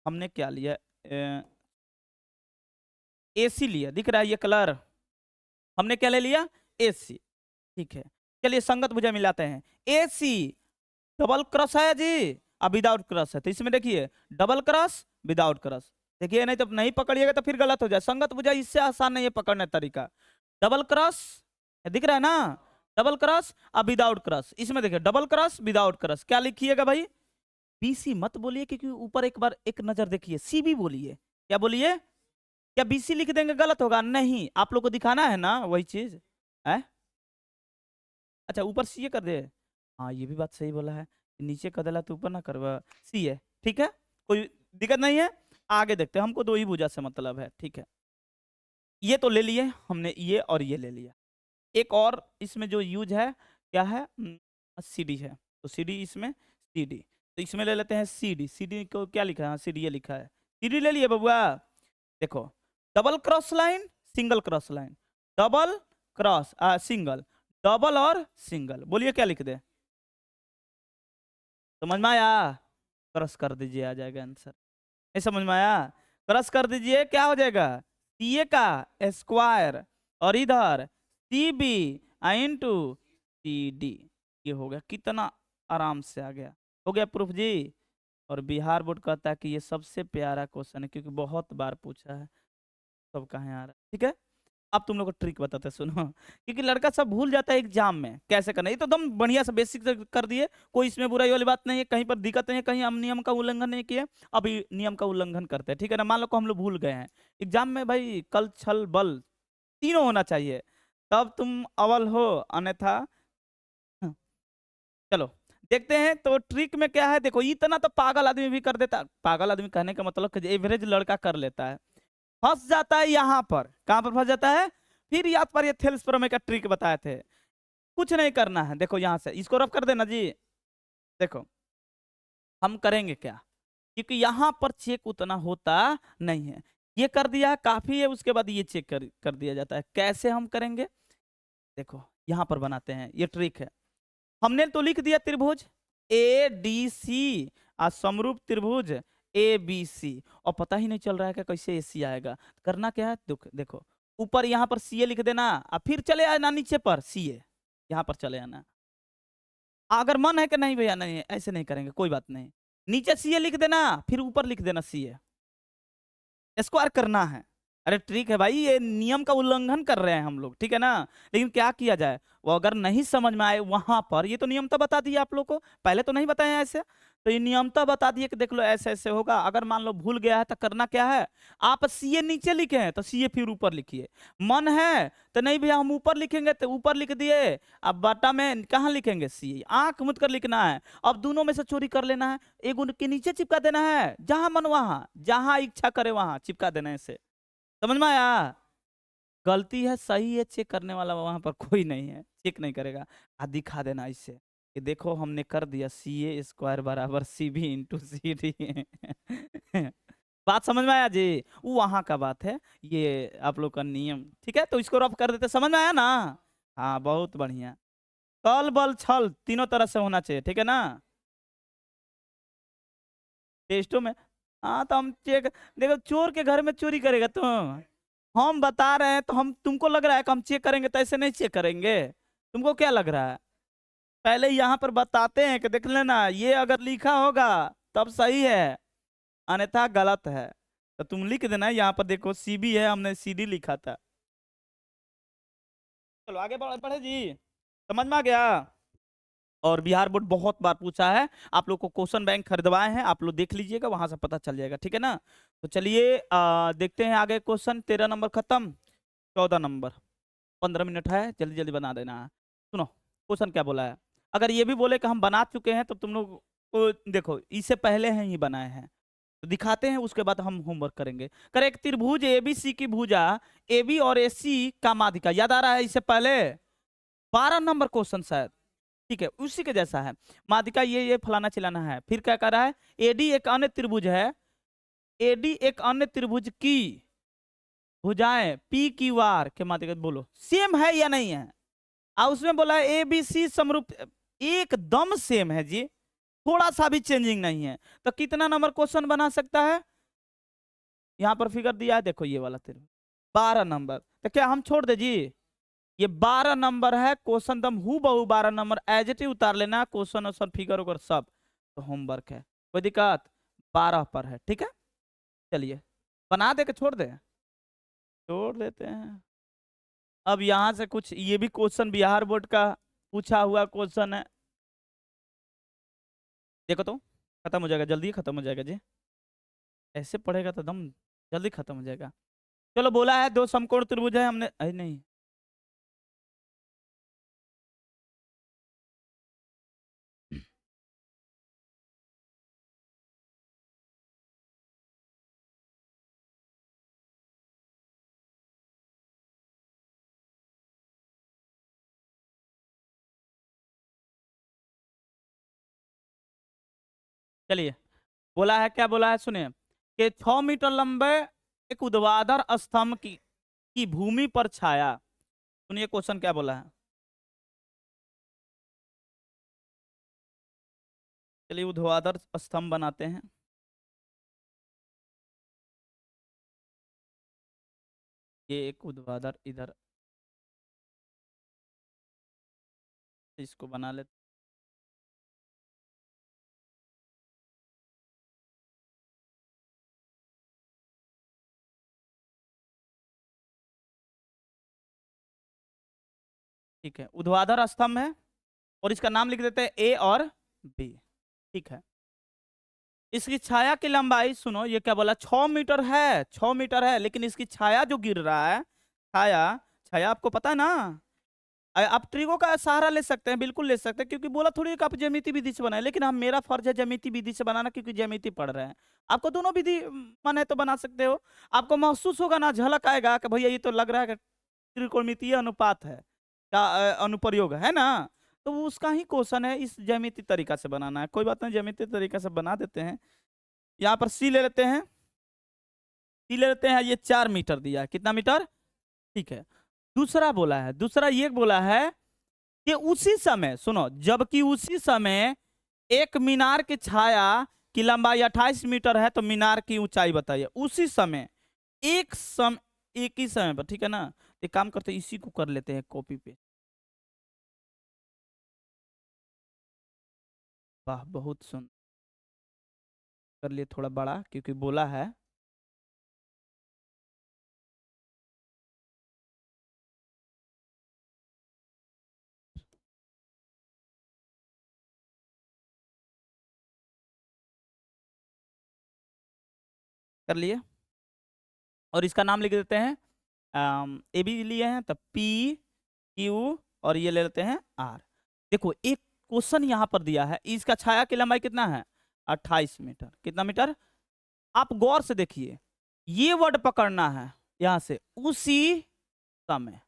हमने क्या लिया, एसी लिया, दिख रहा है ये कलर, हमने क्या ले लिया, AC। ठीक है, चलिए संगत भुजा मिलाते हैं। AC डबल क्रॉस है जी, अब विदाउट क्रॉस है, तो इसमें देखिए डबल क्रॉस विदाउट क्रॉस, देखिए नहीं तो नहीं पकड़िएगा तो फिर गलत हो जाए। संगत भुजा इससे आसान नहीं है पकड़ने तरीका। डबल क्रॉस दिख रहा है ना, डबल क्रॉस अब विदाउट क्रॉस, इसमें देखिए डबल क्रॉस विदाउट क्रॉस, क्या लिखिएगा भाई, BC मत बोलिए क्योंकि ऊपर एक बार एक नजर देखिए, CB बोलिए। क्या बोलिए, क्या BC लिख देंगे गलत होगा, नहीं आप लोग को दिखाना है ना वही चीज है। अच्छा ऊपर CA कर दे, हाँ ये भी बात सही बोला है, नीचे कर देला तो ऊपर ना करवा, सी है, ठीक है कोई दिक्कत नहीं है। आगे देखते हैं, हमको दो ही भुजा से मतलब है, ठीक है। ये तो ले लिए हमने, ये और ये ले लिया। एक और इसमें जो यूज है क्या है, CD है, तो CD इसमें CD, तो इसमें ले लेते हैं CD। CD को क्या लिखा है, हाँ CD ये लिखा है, CD ले लिए बबुआ। देखो double cross line single cross line, double cross single, double और सिंगल, बोलिए क्या लिख दे, समझ में आया, क्रॉस कर दीजिए आ जाएगा आंसर। नहीं समझ में आया, क्रॉस कर दीजिए क्या हो जाएगा, CA का स्क्वायर और इधर CB इंटू CD, ये हो गया, कितना आराम से आ गया, हो गया प्रूफ जी। और बिहार बोर्ड कहता है कि ये सबसे प्यारा क्वेश्चन है क्योंकि बहुत बार पूछा है, सब कहाँ आ रहा है, ठीक है। अब तुम लोग को ट्रिक बताते सुनो, क्योंकि लड़का सब भूल जाता है एग्जाम में कैसे करना, ये तो एकदम बढ़िया से बेसिक से कर दिए, कोई इसमें बुराई वाली बात नहीं है, कहीं पर दिक्कत नहीं है, कहीं हम नियम का उल्लंघन नहीं किए, अभी नियम का उल्लंघन करते हैं, ठीक है ना। मान लो को हम लोग भूल गए हैं, एग्जाम में भाई कल छल बल तीनों होना चाहिए, तब तुम अव्वल हो, अन्यथा चलो देखते हैं। तो ट्रिक में क्या है, देखो इतना तो पागल आदमी भी कर देता, पागल आदमी कहने का मतलब एवरेज लड़का कर लेता है, फंस जाता है यहाँ पर, कहां पर फंस जाता है, फिर याद पर ये थेल्स प्रमेय का ट्रिक बताए थे, कुछ नहीं करना है, देखो यहां से इसको रफ कर देना जी। देखो हम करेंगे क्या, क्योंकि यहां पर चेक उतना होता नहीं है, ये कर दिया काफी है, उसके बाद ये चेक कर दिया जाता है। कैसे हम करेंगे, देखो यहां पर बनाते हैं, ये ट्रिक है। हमने तो लिख दिया त्रिभुज ADC और समरूप त्रिभुज ABC, और पता ही नहीं चल रहा है कि कैसे AC आएगा। करना क्या है, देखो ऊपर यहाँ पर CA लिख देना, और फिर चले आना नीचे पर CA, यहाँ पर चले आना। अगर मन है कि नहीं भैया नहीं ऐसे नहीं करेंगे कोई बात नहीं, नीचे CA लिख देना, फिर ऊपर लिख देना CA, स्क्वायर करना है। अरे ट्रिक है भाई, ये नियम का उल्लंघन कर रहे हैं हम लोग, ठीक है ना। लेकिन क्या किया जाए, वो अगर नहीं समझ में आए वहां पर, ये तो नियम तो बता दिया आप लोग को, पहले तो नहीं बताया ऐसे, तो ये नियम तो बता दिए कि देख लो ऐसे ऐसे होगा। अगर मान लो भूल गया है तो करना क्या है, आप CA नीचे लिखे हैं तो CA फिर ऊपर लिखिए, मन है तो नहीं भैया हम ऊपर लिखेंगे तो ऊपर लिख दिए, अब बाटा में कहाँ लिखेंगे CA, आंख मुद कर लिखना है। अब दोनों में से चोरी कर लेना है, एक उनके नीचे चिपका देना है, जहां मन वहां, जहां इच्छा करे वहां चिपका देना है, इसे समझ में आया। गलती है सही है चेक करने वाला वहां पर कोई नहीं है, चेक नहीं करेगा, दिखा देना इससे कि देखो हमने कर दिया CA स्क्वायर बराबर CB इंटू CD। बात समझ में आया जी, वो वहां का बात है, ये आप लोग का नियम, ठीक है। तो इसको रफ कर देते, समझ में आया ना, हाँ बहुत बढ़िया। कल बल छल तीनों तरह से होना चाहिए, ठीक है ना, टेस्टों में। हाँ तो हम चेक, देखो चोर के घर में चोरी करेगा तो, हम बता रहे हैं तो हम, तुमको लग रहा है कि हम चेक करेंगे, तो ऐसे नहीं चेक करेंगे, तुमको क्या लग रहा है, पहले यहाँ पर बताते हैं कि देख लेना ये अगर लिखा होगा तब सही है, अन्यथा गलत है। तो तुम लिख देना यहाँ पर, देखो CB है, हमने CD लिखा था। चलो आगे बढ़े जी, समझ में आ गया। और बिहार बोर्ड बहुत बार पूछा है, आप लोग को क्वेश्चन बैंक खरीदवाए हैं, आप लोग देख लीजिएगा, वहां से पता चल जाएगा, ठीक है ना। तो चलिए देखते हैं आगे क्वेश्चन। 13 नंबर खत्म, 14 नंबर, 15 मिनट है, जल्दी जल्दी बना देना है। सुनो क्वेश्चन क्या बोला है, अगर ये भी बोले कि हम बना चुके हैं तो तुम लोग को देखो इससे पहले हैं ही बनाए हैं, तो दिखाते हैं, उसके बाद हम होमवर्क करेंगे। कर एक त्रिभुज ABC की भुजा AB और AC का माध्यिका, याद आ रहा है इससे पहले 12 नंबर क्वेश्चन शायद, ठीक है उसी के जैसा है। माध्यिका ये फलाना चिलाना है, फिर क्या कर रहा है, AD एक अन्य त्रिभुज है, AD एक अन्य त्रिभुज की भुजाएं PQR के माध्यिका, बोलो सेम है या नहीं है। उसमें बोला है ABC समरूप, एकदम सेम है जी, थोड़ा सा भी चेंजिंग नहीं है। तो कितना नंबर क्वेश्चन बना सकता है, यहाँ पर फिगर दिया है देखो ये वाला त्रिभुज, 12 नंबर। तो क्या हम छोड़ दे जी, ये 12 नंबर है क्वेश्चन, दम हु बहु 12 नंबर एज इट उतार लेना, क्वेश्चन और फिगर वगैरह सब तो होमवर्क है, कोई दिक्कत 12 पर है, ठीक है। चलिए बना दे के छोड़ देते हैं। अब यहां से कुछ ये भी क्वेश्चन बिहार बोर्ड का पूछा हुआ क्वेश्चन है, देखो तो खत्म हो जाएगा, जल्दी खत्म हो जाएगा जी, ऐसे पढ़ेगा तो दम जल्दी खत्म हो जाएगा। चलो बोला है दो समकोण त्रिभुज है हमने, अरे नहीं चलिए बोला है, क्या बोला है सुनिए, कि 6 मीटर लंबे एक ऊर्ध्वाधर स्तंभ की भूमि पर छाया, सुनिए क्वेश्चन क्या बोला है। चलिए ऊर्ध्वाधर स्तंभ बनाते हैं, ये एक ऊर्ध्वाधर इधर, इसको बना लेते, ठीक है ऊर्ध्वाधर स्तंभ है, और इसका नाम लिख देते हैं ए और बी, ठीक है। इसकी छाया की लंबाई सुनो, ये क्या बोला, 6 मीटर है, 6 मीटर है, लेकिन इसकी छाया जो गिर रहा है, छाया, छाया आपको पता है ना, आप ट्रिगो का सहारा ले सकते हैं, बिल्कुल ले सकते हैं, क्योंकि बोला थोड़ी कि आप ज्यामिति विधि से बनाए, लेकिन हम मेरा फर्ज है ज्यामिति विधि से बनाना, क्योंकि ज्यामिति पढ़ रहे हैं। आपको दोनों विधि मन है तो बना सकते हो, आपको महसूस होगा ना, झलक आएगा कि भैया ये तो लग रहा है कि त्रिकोणमितीय अनुपात है का अनुप्रयोग है ना, तो वो उसका ही क्वेश्चन है, इस ज्यामिति तरीका से बनाना है, कोई बात नहीं, ज्यामिति तरीका से बना देते हैं। यहाँ पर सी ले लेते हैं, सी ले लेते हैं, ये 4 मीटर दिया है, कितना मीटर, ठीक है। दूसरा बोला है, दूसरा ये बोला है कि उसी समय सुनो, जबकि उसी समय एक मीनार की छाया की लंबाई 28 मीटर है, तो मीनार की ऊंचाई बताइए उसी समय, एक ही समय पर, ठीक है ना। एक काम करते हैं, इसी को कर लेते हैं कॉपी पे, वाह बहुत सुंदर, कर लिए थोड़ा बड़ा क्योंकि बोला है, कर लिए, और इसका नाम लिख देते हैं, ए बी लिए हैं, तब पी क्यू, और ये ले लेते हैं आर। देखो एक क्वेश्चन यहाँ पर दिया है, इसका छाया की लंबाई कितना है, 28 मीटर, कितना मीटर, आप गौर से देखिए, ये वर्ड पकड़ना है यहां से, उसी समय,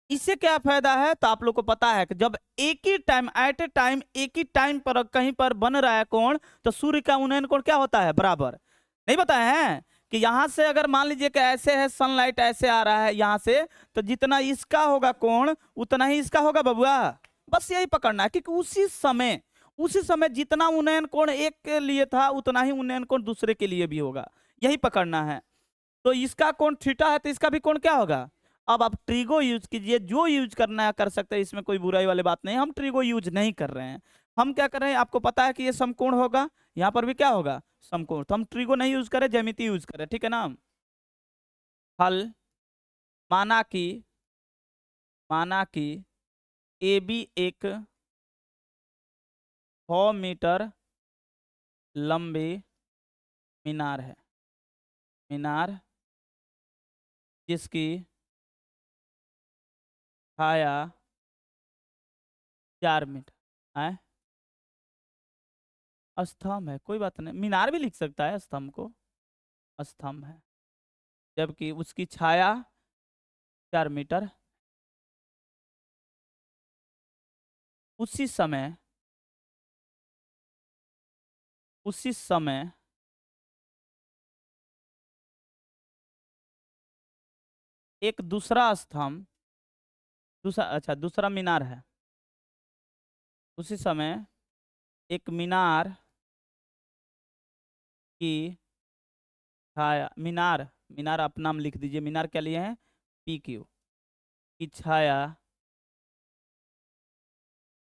इससे क्या फायदा है, तो आप लोग को पता है कि जब एक ही टाइम, एट ए टाइम, एक ही टाइम पर कहीं पर बन रहा है कोण, तो सूर्य का उन्नयन कोण क्या होता है, बराबर, नहीं बताए हैं कि यहां से अगर मान लीजिए कि ऐसे है, सनलाइट ऐसे आ रहा है यहां से, तो जितना इसका होगा कोण उतना ही इसका होगा बबुआ, बस यही पकड़ना है, क्योंकि उसी समय जितना उन्नयन कोण एक के लिए था, उतना ही उन्नयन कोण दूसरे के लिए भी होगा, यही पकड़ना है। तो इसका कोण थीटा है, तो इसका भी कोण क्या होगा। अब आप ट्रिगो यूज कीजिए, जो यूज करना है कर सकते हैं, इसमें कोई बुराई वाली बात नहीं, हम ट्रिगो यूज नहीं कर रहे हैं, हम क्या कर रहे हैं, आपको पता है कि ये समकोण होगा, यहाँ पर भी क्या होगा, समकोण, तो हम ट्रिगो नहीं यूज करें, ज्यामिति यूज करें, ठीक है ना। हल, माना कि ए बी एक 100 मीटर लंबी मीनार है, मीनार जिसकी छाया 4 मीटर है, स्तंभ है, कोई बात नहीं, मीनार भी लिख सकता है, स्तंभ को स्तंभ है, जबकि उसकी छाया 4 मीटर, उसी समय, उसी समय एक दूसरा स्तंभ, दूसरा, अच्छा दूसरा मीनार है, उसी समय एक मीनार की छाया, मीनार, मीनार आप नाम लिख दीजिए, मीनार क्या लिए हैं, पी क्यू, की छाया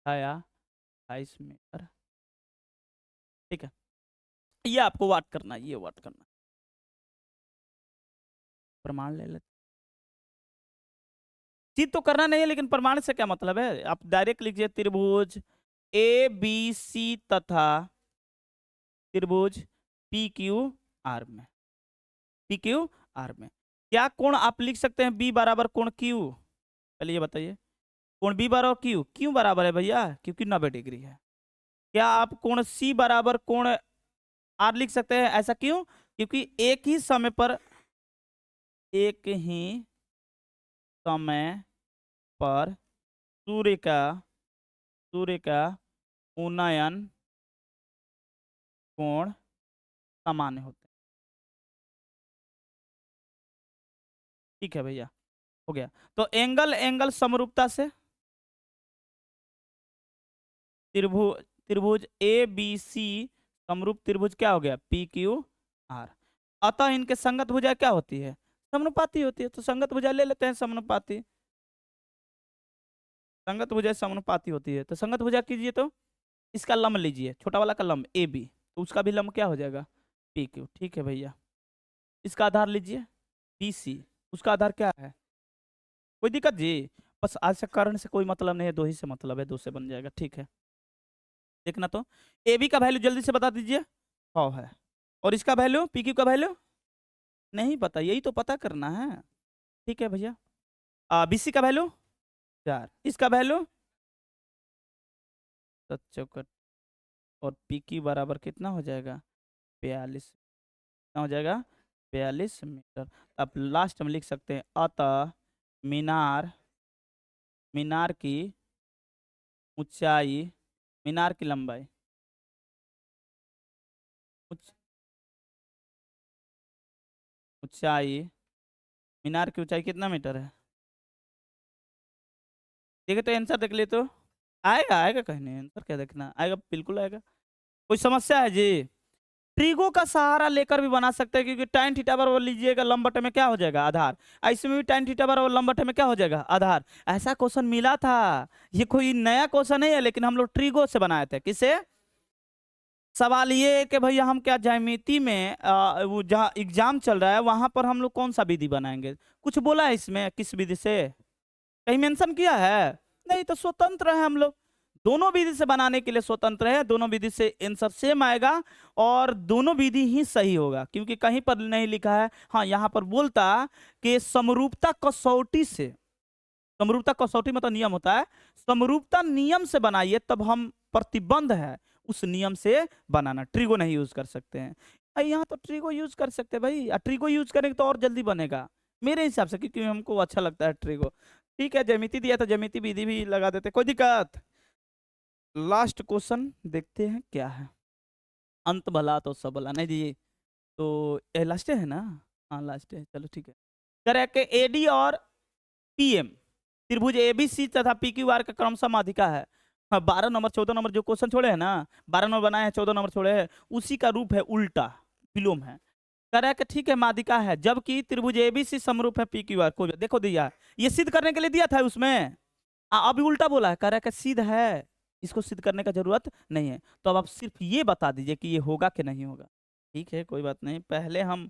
छाया 28 मीटर। ठीक है, ये आपको वाट करना है, ये वाट करना है। प्रमाण ले लेते, चीज तो करना नहीं है, लेकिन प्रमाण से क्या मतलब है, आप डायरेक्ट लिखिए त्रिभुज ए बी सी तथा त्रिभुज पी क्यू आर में, पी क्यू आर में क्या कोण आप लिख सकते हैं बी बराबर कोण क्यू? पहले ये बताइए, कोण बी बराबर क्यू क्यों बराबर है भैया? क्योंकि 90 डिग्री है। क्या आप कोण सी बराबर कोण आर लिख सकते हैं? ऐसा क्यों? क्योंकि एक ही समय पर, एक ही समय पर सूर्य का उन्नयन कोण सामान्य होते हैं। ठीक है भैया, हो गया। तो एंगल एंगल समरूपता से त्रिभुज त्रिभुज ए बी सी समरूप त्रिभुज क्या हो गया? P Q are. अतः इनके संगत भुजा क्या होती है? समानुपाती होती है। तो संगत भुजा ले लेते हैं समानुपाती, संगत भुजा समानुपाती होती है। तो संगत भुजा कीजिए, तो इसका लंब लीजिए, छोटा वाला का लंब ए बी, तो उसका भी लंब क्या हो जाएगा? P Q. ठीक है भैया, इसका आधार लीजिए बी सी, उसका आधार क्या है? कोई दिक्कत जी? बस आज से कारण से कोई मतलब नहीं है, दो ही से मतलब है, दो से बन जाएगा। ठीक है, देखना तो ए बी का वैल्यू जल्दी से बता दीजिए। 100 है। और इसका वैल्यू पी क्यू का वैल्यू नहीं पता, यही तो पता करना है। ठीक है भैया, बी सी का वैल्यू 4, इसका वैल्यू 7 चौकट, और पी क्यू बराबर कितना हो जाएगा? 42। कितना हो जाएगा? 42 मीटर। अब लास्ट में लिख सकते हैं अतः मीनार मीनार की ऊंचाई, मीनार की लंबाई, ऊंच- ऊंचाई, मीनार की ऊंचाई कितना मीटर है? देखिए तो आंसर देख ले तो, आएगा आएगा, कहीं नहीं, आंसर क्या देखना, आएगा बिल्कुल आएगा। कोई समस्या है जी? ट्रिगो का सहारा लेकर भी बना सकते हैं, क्योंकि tan थीटा बराबर लीजिएगा लंब बटे में क्या हो जाएगा? आधार। इसमें भी tan थीटा बराबर लंब बटे में क्या हो जाएगा? आधार। ऐसा क्वेश्चन मिला था, ये कोई नया क्वेश्चन नहीं है, लेकिन हम लोग ट्रिगो से बनाए थे। किसे? सवाल ये है कि भैया हम क्या ज्यामिति में वो जहाँ एग्जाम चल रहा है वहां पर हम लोग कौन सा विधि बनाएंगे? कुछ बोला है इसमें किस विधि से? कहीं मेंशन किया है? नहीं, तो स्वतंत्र है हम लोग, दोनों विधि से बनाने के लिए स्वतंत्र है, दोनों विधि से आंसर सेम आएगा, और दोनों विधि ही सही होगा, क्योंकि कहीं पर नहीं लिखा है। हाँ, यहाँ पर बोलता कि समरूपता कसौटी से, समरूपता कसौटी मतलब नियम होता है, समरूपता नियम से बनाइए, तब हम प्रतिबंध है उस नियम से बनाना, ट्रिगो नहीं यूज कर सकते हैं। यहाँ तो ट्रिगो यूज कर सकते हैं भाई, ट्रिगो यूज करेंगे तो और जल्दी बनेगा मेरे हिसाब से, क्योंकि हमको अच्छा लगता है ट्रिगो। ठीक है, ज्यामिति दिया था, ज्यामिति विधि भी लगा देते, कोई दिक्कत? लास्ट क्वेश्चन देखते हैं क्या है। अंत भला तो सब भला नहीं जी, तो ये लास्ट है ना? हाँ लास्ट है, चलो ठीक है। करे के एडी और पीएम त्रिभुज एबीसी तथा पी क्यू आर का क्रमशः माध्यिका है। हाँ, 12 नंबर 14 नंबर जो क्वेश्चन छोड़े हैं ना, 12 नंबर बनाए हैं, 14 नंबर छोड़े हैं, उसी का रूप है उल्टा, विलोम है। कह कि ठीक है माध्यिका है, जबकि त्रिभुज एबीसी समरूप है पी क्यू आर को, देखो दिया है। ये सिद्ध करने के लिए दिया था उसमें, अभी उल्टा बोला है, कह रहा है कि सिद्ध है, इसको सिद्ध करने का जरूरत नहीं है। तो अब आप सिर्फ ये बता दीजिए कि ये होगा कि नहीं होगा। ठीक है, कोई बात नहीं, पहले हम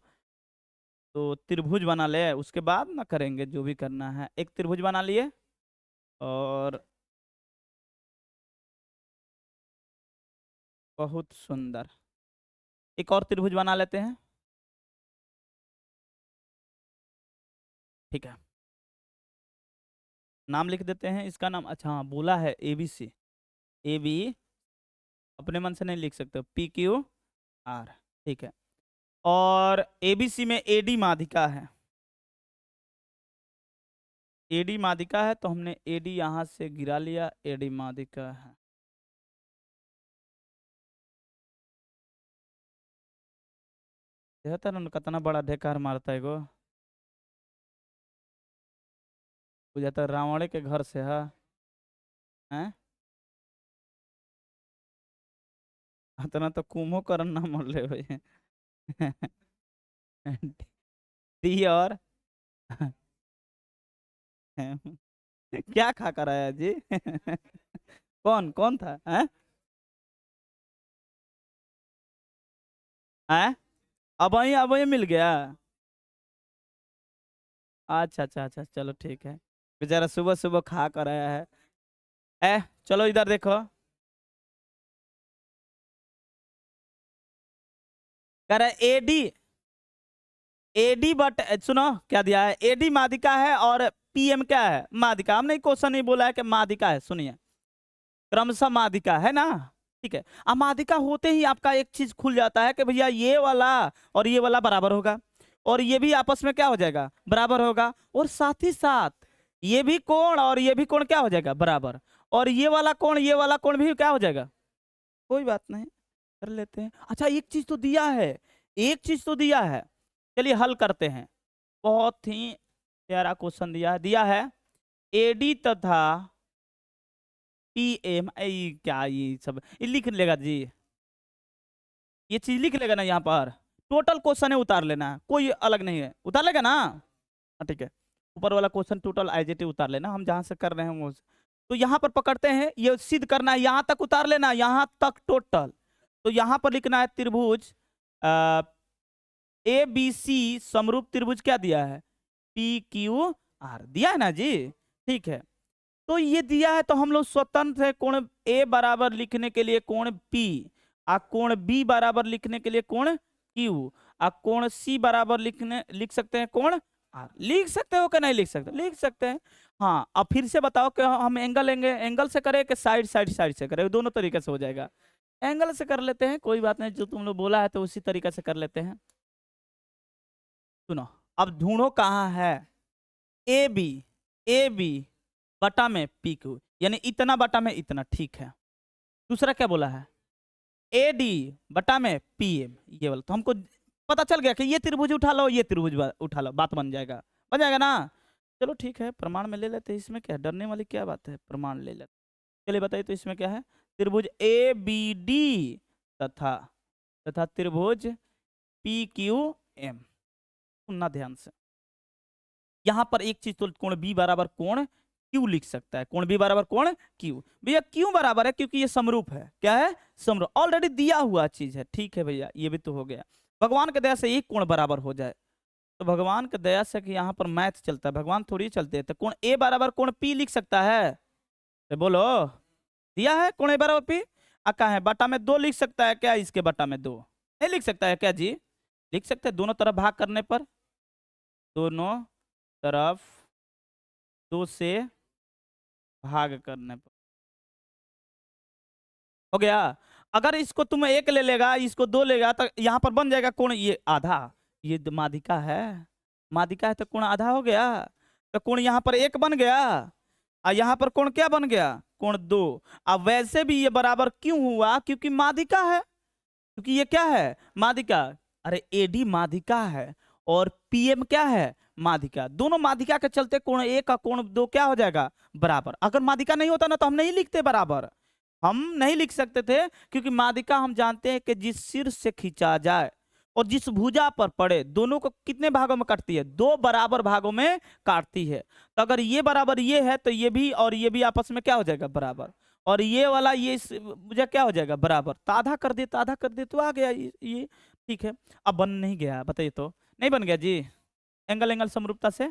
तो त्रिभुज बना ले, उसके बाद ना करेंगे जो भी करना है। एक त्रिभुज बना लिए, और बहुत सुंदर, एक और त्रिभुज बना लेते हैं। ठीक है, नाम लिख देते हैं इसका नाम, अच्छा हाँ बोला है एबीसी, ए बी अपने मन से नहीं लिख सकते, पी क्यू आर। ठीक है, और एबीसी में एडी माध्यिका है, एडी माध्यिका है, तो हमने एडी यहां से गिरा लिया, एडी माध्यिका है। देखता ना कितना बड़ा ढेकार मारता है गो, बुझाता है रावण के घर से है, हैं? इतना तो कुंभकर्ण ना मर ले भाई। डी और क्या खा कर आया जी? कौन कौन था? हैं? हैं? अब वही मिल गया। अच्छा अच्छा अच्छा, चलो ठीक है। बेचारा सुबह सुबह खा कर आया है। चलो इधर देखो। कह रहा है एडी, एडी बट सुनो क्या दिया है, एडी मादिका है और पीएम क्या है? मादिका। हमने क्वेश्चन नहीं बोला है कि मादिका है, सुनिए, क्रमशः मादिका है ना। ठीक है, अब मादिका होते ही आपका एक चीज खुल जाता है कि भैया ये वाला और ये वाला बराबर होगा, और ये भी आपस में क्या हो जाएगा? बराबर होगा। और साथ ही साथ ये भी कोण और ये भी कोण क्या हो जाएगा? बराबर। और ये वाला कोण भी क्या हो जाएगा? कोई बात नहीं, कर लेते हैं। अच्छा एक चीज तो दिया है, एक चीज तो दिया है, चलिए हल करते हैं। बहुत ही प्यारा क्वेश्चन दिया है एडी तथा पीएम। क्या ये सब ये लिख लेगा जी? ये चीज लिख लेगा ना यहाँ पर? टोटल क्वेश्चन है, उतार लेना है, कोई अलग नहीं है, उतार लेगा ना? हाँ ठीक है, ऊपर वाला क्वेश्चन टोटल आईजेटी उतार लेना, हम जहां से कर रहे हैं वो। तो यहाँ पर पकड़ते हैं, ये सिद्ध करना है, यहाँ तक उतार लेना, यहाँ तक टोटल। तो यहाँ पर लिखना है त्रिभुज ए बी सी समरूप त्रिभुज क्या दिया है? पी क्यू आर दिया है ना जी। ठीक है, तो ये दिया है तो हम लोग स्वतंत्र है कोण ए बराबर लिखने के लिए कोण पी, आ कोण बी बराबर लिखने के लिए कोण क्यू, आ कोण सी बराबर लिख सकते हैं कोण आर। लिख सकते हो कि नहीं लिख सकते? लिख सकते हैं। हाँ, अब फिर से बताओ कि हम एंगल लेंगे, एंगल से करें कि साइड साइड साइड से करें? दोनों तरीके से हो जाएगा। एंगल से कर लेते हैं, कोई बात नहीं, जो तुम लोग बोला है तो उसी तरीके से कर लेते हैं। सुनो, अब ढूंढो कहाँ है ए बी, ए बी बटा में पी क्यू, यानी इतना बटा में इतना। ठीक है, दूसरा क्या बोला है? ए डी बटा में पी एम, ये वाला। तो हमको पता चल गया कि ये त्रिभुज उठा लो, ये त्रिभुज उठा लो, बात बन जाएगा ना। चलो ठीक है, प्रमाण में ले लेते हैं, इसमें क्या है, डरने वाली क्या बात है, प्रमाण ले लेते। चलिए बताइए तो इसमें क्या है? त्रिभुज ए बी डी तथा तथा त्रिभुज पी क्यू एम। सुनना ध्यान से, यहां पर एक चीज, तो कोण बी बराबर कोण क्यू लिख सकता है, कोण बी बराबर कोण क्यू। भैया क्यों बराबर है? क्योंकि ये समरूप है। क्या है? समरूप, ऑलरेडी दिया हुआ चीज है। ठीक है भैया, ये भी तो हो गया। भगवान के दया से एक कोण बराबर हो जाए, तो भगवान के दया से कि यहाँ पर मैथ चलता है, भगवान थोड़ी चलते हैं। तो कोण ए बराबर कोण पी लिख सकता है? तो बोलो, दिया है कोण ए बराबर पी। अका है बटा में 2 लिख सकता है क्या? इसके बटा में 2 नहीं लिख सकता है क्या जी? लिख सकते हैं, दोनों तरफ भाग करने पर, दोनों तरफ 2 से भाग करने पर हो गया। अगर इसको तुम 1 ले लेगा, इसको 2 लेगा, तो यहाँ पर बन जाएगा कोण ये आधा। ये मादिका है, मादिका है तो कोण आधा हो गया। तो कोण यहाँ पर 1 बन गया, और यहाँ पर कोण क्या बन गया? कोण 2। अब वैसे भी ये बराबर क्यों हुआ? क्योंकि मादिका है, क्योंकि ये क्या है? मादिका। अरे एडी मादिका है और पीएम क्या है? मादिका। दोनों मादिका के चलते कोण 1 और कोण 2 क्या हो जाएगा? बराबर। अगर मादिका नहीं होता ना तो हम नहीं लिखते बराबर, हम नहीं लिख सकते थे, क्योंकि मादिका हम जानते हैं कि जिस सिर से खींचा जाए और जिस भुजा पर पड़े, दोनों को कितने भागों में काटती है? 2 बराबर भागों में काटती है। तो अगर ये बराबर ये है तो ये भी और ये भी आपस में क्या हो जाएगा? बराबर। और ये वाला ये भुजा क्या हो जाएगा? बराबर। तो आधा कर दे, तो आधा कर दे, तो आ गया ये। ठीक है, अब बन नहीं गया, बताइए तो। नहीं बन गया जी, एंगल एंगल समरूपता से,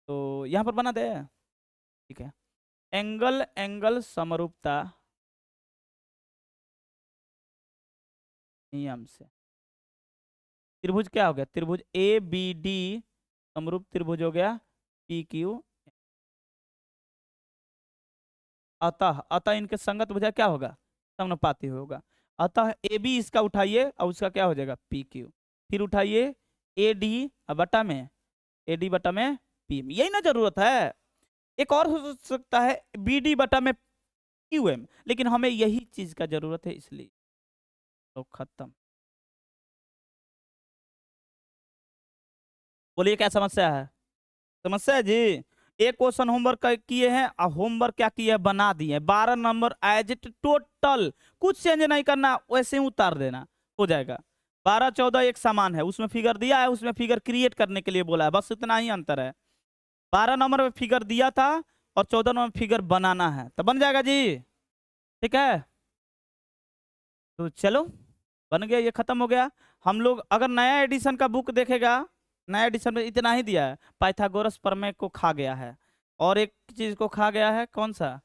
तो यहाँ पर बना दे। ठीक है, एंगल एंगल समरूपता नियम से त्रिभुज क्या हो गया? त्रिभुज ए बी डी समरूप त्रिभुज हो गया पी क्यू। अतः अतः इनके संगत भुजा क्या होगा? समानुपाती होगा। अतः ए बी इसका उठाइए और उसका क्या हो जाएगा? P Q. फिर उठाइए ए डी बटा में, ए डी बटा में पी एम। यही ना जरूरत है, एक और हो सकता है बी डी बटा में क्यू एम, लेकिन हमें यही चीज का जरूरत है, इसलिए तो खत्म। बोलिए क्या समस्या है? समस्या है जी। एक क्वेश्चन होमवर्क किए हैं और होमवर्क क्या किए? बना दिए। 12 नंबर एज इट टोटल, कुछ चेंज नहीं करना, वैसे ही उतार देना, हो जाएगा। 12 14 एक समान है, उसमें फिगर दिया है, उसमें फिगर क्रिएट करने के लिए बोला है, बस इतना ही अंतर है। 12 नंबर में फिगर दिया था और 14 नंबर में फिगर बनाना है, तो बन जाएगा जी। ठीक है, तो चलो बन गया, ये खत्म हो गया। हम लोग अगर नया एडिशन का बुक देखेगा, नया एडिशन में इतना ही दिया है, पाइथागोरस प्रमेय को खा गया है, और एक चीज को खा गया है, कौन सा,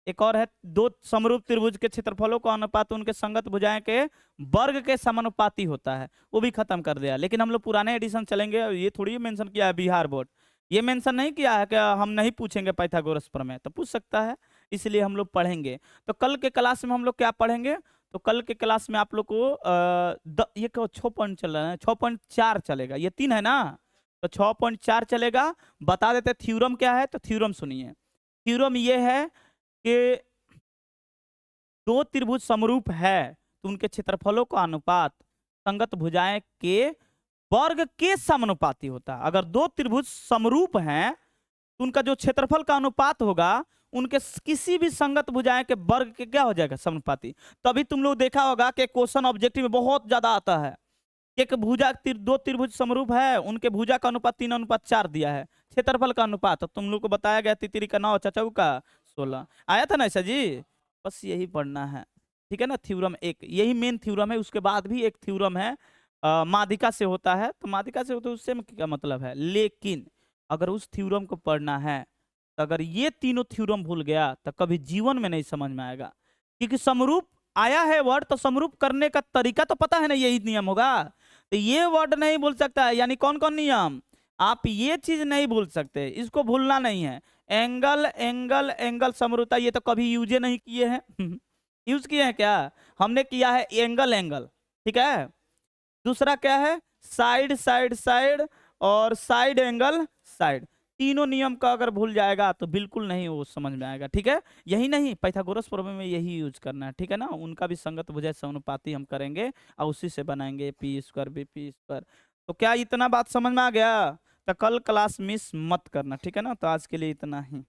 एक और है, दो समरूप त्रिभुज के क्षेत्रफलों का अनुपात उनके संगत भुजाएं के वर्ग के समानुपाती होता है, वो भी खत्म कर दिया। लेकिन हम लोग पुराने एडिशन चलेंगे, ये थोड़ी मेंशन किया है बिहार बोर्ड, ये मेंशन नहीं किया है कि हम नहीं पूछेंगे पाइथागोरस प्रमेय, तो पूछ सकता है, इसलिए हम लोग पढ़ेंगे। तो कल के क्लास में हम लोग क्या पढ़ेंगे, तो कल के क्लास में आप लोग को ये 6 पॉइंट चल रहा है, 6.4 चलेगा, ये 3 है ना, तो 6.4 चलेगा। बता देते थ्योरम क्या है, तो थ्योरम सुनिए। थ्योरम ये है कि दो त्रिभुज समरूप है तो उनके क्षेत्रफलों का अनुपात संगत भुजाएं के वर्ग के समानुपाती होता है। अगर दो त्रिभुज समरूप हैं तो उनका जो क्षेत्रफल का अनुपात होगा उनके किसी भी संगत भुजाएं के वर्ग के क्या हो जाएगा, समानुपाती। तभी तुम लोग देखा होगा कि क्वेश्चन ऑब्जेक्टिव में बहुत ज्यादा आता है, एक भुजा दो त्रिभुज समरूप है, उनके भुजा का अनुपात 3:4 दिया है, क्षेत्रफल का अनुपात तो तुम लोग को बताया गया, तितरी का 9, चचाऊ का 16 आया था ना ऐसा जी। बस यही पढ़ना है, ठीक है ना। थ्योरम एक यही मेन थ्योरम है, उसके बाद भी एक थ्योरम है माध्यिका से होता है, तो माध्यिका से होता है उससे क्या मतलब है। लेकिन अगर उस थ्योरम को पढ़ना है तो अगर ये तीनों थ्योरम भूल गया तो कभी जीवन में नहीं समझ में आएगा, क्योंकि समरूप आया है वर्ड तो समरूप करने का तरीका तो पता है ना, यही नियम होगा। तो ये वर्ड नहीं भूल सकता है, यानी कौन कौन नियम, आप ये चीज नहीं भूल सकते, इसको भूलना नहीं है। एंगल एंगल एंगल समरूपता, ये तो कभी यूज नहीं किए हैं यूज किए हैं क्या, हमने किया है एंगल एंगल, ठीक है। दूसरा क्या है, साइड साइड साइड और साइड एंगल साइड, तीनों नियम का अगर भूल जाएगा तो बिल्कुल नहीं वो समझ में आएगा, ठीक है। यही नहीं, पाइथागोरस प्रमेय में यही यूज करना है, ठीक है ना। उनका भी संगत भुजा समानुपाती हम करेंगे और उसी से बनाएंगे P square B P square. तो क्या इतना बात समझ में आ गया, तो कल क्लास मिस मत करना, ठीक है ना। तो आज के लिए इतना ही।